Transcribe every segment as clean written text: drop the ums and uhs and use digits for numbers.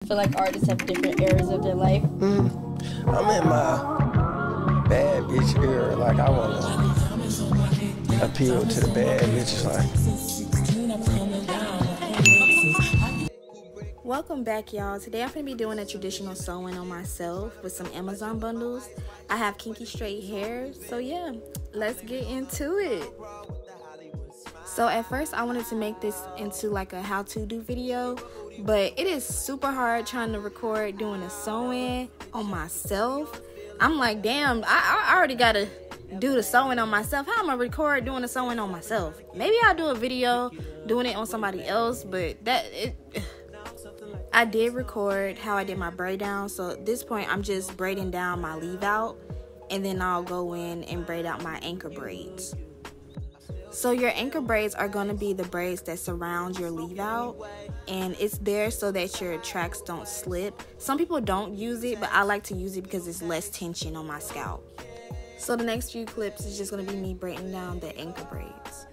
I feel like artists have different eras of their life. I'm in my bad bitch era. Like, I want to appeal to the bad bitches. Welcome back, y'all. Today I'm going to be doing a traditional sewing on myself with some Amazon bundles. I have kinky straight hair, so yeah, let's get into it. So at first I wanted to make this into like a how-to do video, but it is super hard trying to record doing a sewing on myself. I'm like, damn, I already gotta do the sewing on myself. How am I record doing the sewing on myself? Maybe I'll do a video doing it on somebody else, but I did record how I did my braid down. So at this point I'm just braiding down my leave out, and then I'll go in and braid out my anchor braids. So your anchor braids are going to be the braids that surround your leave out, and it's there so that your tracks don't slip. Some people don't use it, but I like to use it because it's less tension on my scalp. So the next few clips is just going to be me braiding down the anchor braids.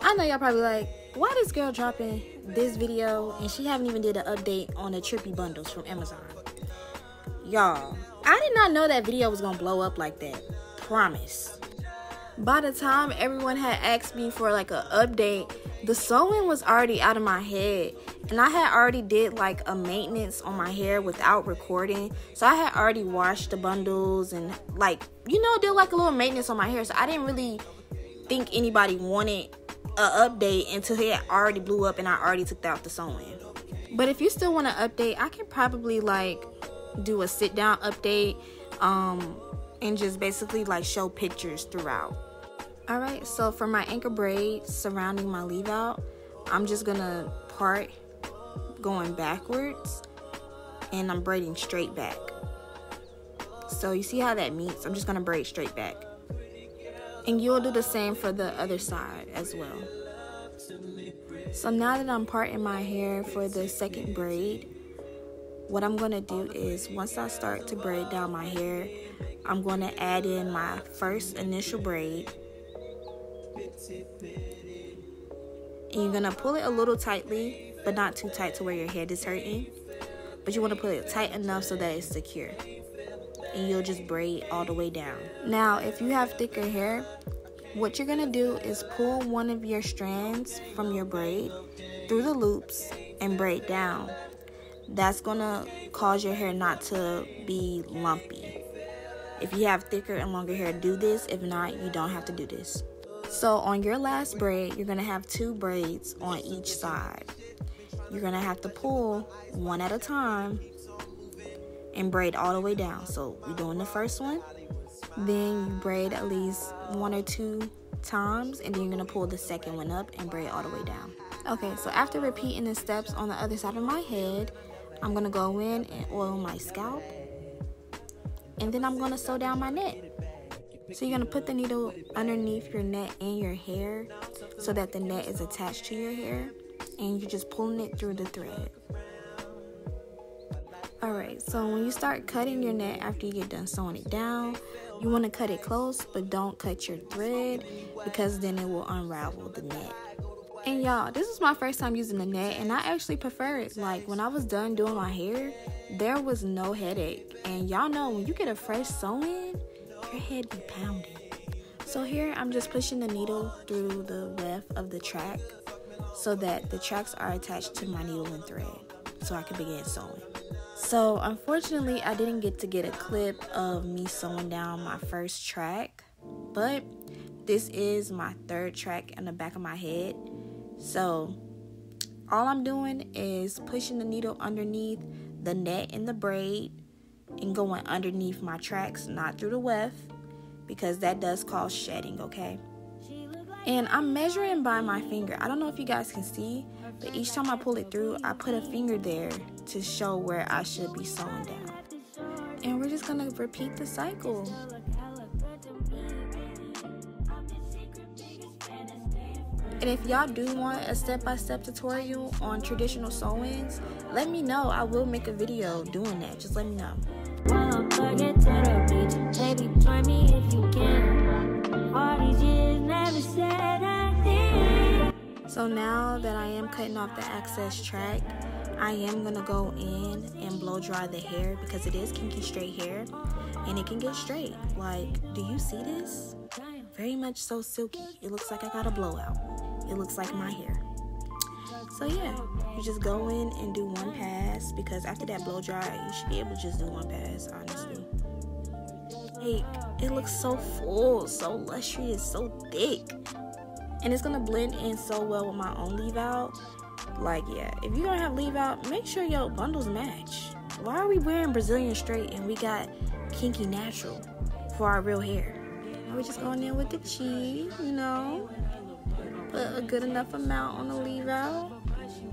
I know y'all probably like, why this girl dropping this video and she haven't even did an update on the trippy bundles from Amazon? Y'all, I did not know that video was going to blow up like that. Promise. By the time everyone had asked me for like an update, the sewing was already out of my head, and I had already did like a maintenance on my hair without recording. So I had already washed the bundles and like, you know, did like a little maintenance on my hair. So I didn't really think anybody wanted an update until it already blew up and I already took out the sewing. But if you still want an update, I can probably like do a sit down update and just basically like show pictures throughout. Alright, so for my anchor braids surrounding my leave out, I'm just gonna part going backwards, and I'm braiding straight back. So you see how that meets? I'm just gonna braid straight back. And you'll do the same for the other side as well. So now that I'm parting my hair for the second braid, what I'm gonna do is once I start to braid down my hair, I'm going to add in my first initial braid, and you're going to pull it a little tightly, but not too tight to where your head is hurting, but you want to put it tight enough so that it's secure, and you'll just braid all the way down. Now if you have thicker hair, what you're going to do is pull one of your strands from your braid through the loops and braid down. That's going to cause your hair not to be lumpy. If you have thicker and longer hair, do this. If not, you don't have to do this. So on your last braid, you're going to have 2 braids on each side. You're going to have to pull one at a time and braid all the way down. So you're doing the first one, then you braid at least 1 or 2 times, and then you're going to pull the second one up and braid all the way down. Okay, so after repeating the steps on the other side of my head, I'm going to go in and oil my scalp. And then I'm going to sew down my net. So you're going to put the needle underneath your net and your hair so that the net is attached to your hair, and you're just pulling it through the thread. Alright, so when you start cutting your net after you get done sewing it down, you want to cut it close, but don't cut your thread because then it will unravel the net. And y'all, this is my first time using the net, and I actually prefer it. Like, when I was done doing my hair, there was no headache. And y'all know, when you get a fresh sew-in, your head be pounding. So here, I'm just pushing the needle through the weft of the track so that the tracks are attached to my needle and thread so I can begin sewing. So, unfortunately, I didn't get to get a clip of me sewing down my first track, but this is my 3rd track in the back of my head. So all I'm doing is pushing the needle underneath the net and the braid and going underneath my tracks, not through the weft, because that does cause shedding, okay? And I'm measuring by my finger. I don't know if you guys can see, but each time I pull it through, I put a finger there to show where I should be sewing down. And we're just gonna repeat the cycle. And if y'all do want a step-by-step tutorial on traditional sewings, let me know. I will make a video doing that. Just let me know. So now that I am cutting off the excess track, I am going to go in and blow dry the hair because it is kinky straight hair and it can get straight. Like, do you see this? Very much so silky. It looks like I got a blowout. It looks like my hair. So yeah, you just go in and do one pass because after that blow dry, you should be able to just do one pass, honestly. Like, it looks so full, so luscious, so thick. And it's going to blend in so well with my own leave out. Like, yeah, if you're going to have leave out, make sure your bundles match. Why are we wearing Brazilian straight and we got kinky natural for our real hair? Now we're just going in with the cheese, you know. Put a good enough amount on the leave out.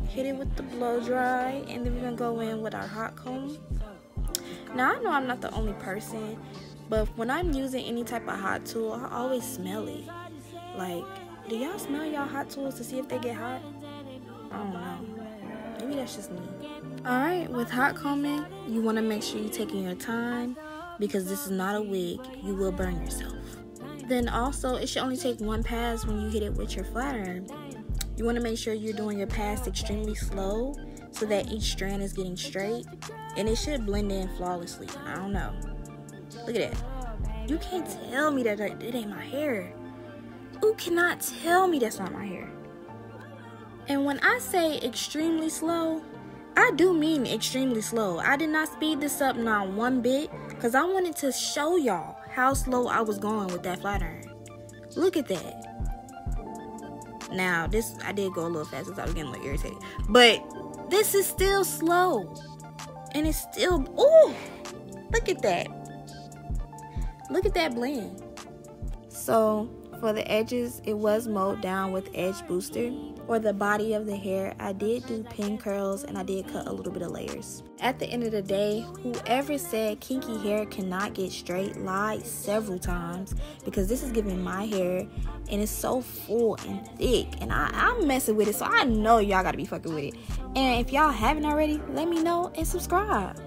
Hit it with the blow dry. And then we're going to go in with our hot comb. Now, I know I'm not the only person, but when I'm using any type of hot tool, I always smell it. Like, do y'all smell y'all hot tools to see if they get hot? I don't know. Maybe that's just me. Alright, with hot combing, you want to make sure you're taking your time because this is not a wig. You will burn yourself. Then also, it should only take one pass when you hit it with your flat iron. You want to make sure you're doing your pass extremely slow so that each strand is getting straight. And it should blend in flawlessly. I don't know. Look at that. You can't tell me that it ain't my hair. Who cannot tell me that's not my hair? And when I say extremely slow, I do mean extremely slow. I did not speed this up not one bit because I wanted to show y'all how slow I was going with that flat iron. Look at that. Now, this, I did go a little fast because I was getting a little irritated. But this is still slow. And it's still, ooh, look at that. Look at that blend. So, for the edges, it was mowed down with edge booster. For the body of the hair, I did do pin curls and I did cut a little bit of layers. At the end of the day, whoever said kinky hair cannot get straight lied several times because this is giving my hair and it's so full and thick and I'm messing with it, so I know y'all gotta be fucking with it. And if y'all haven't already, let me know and subscribe.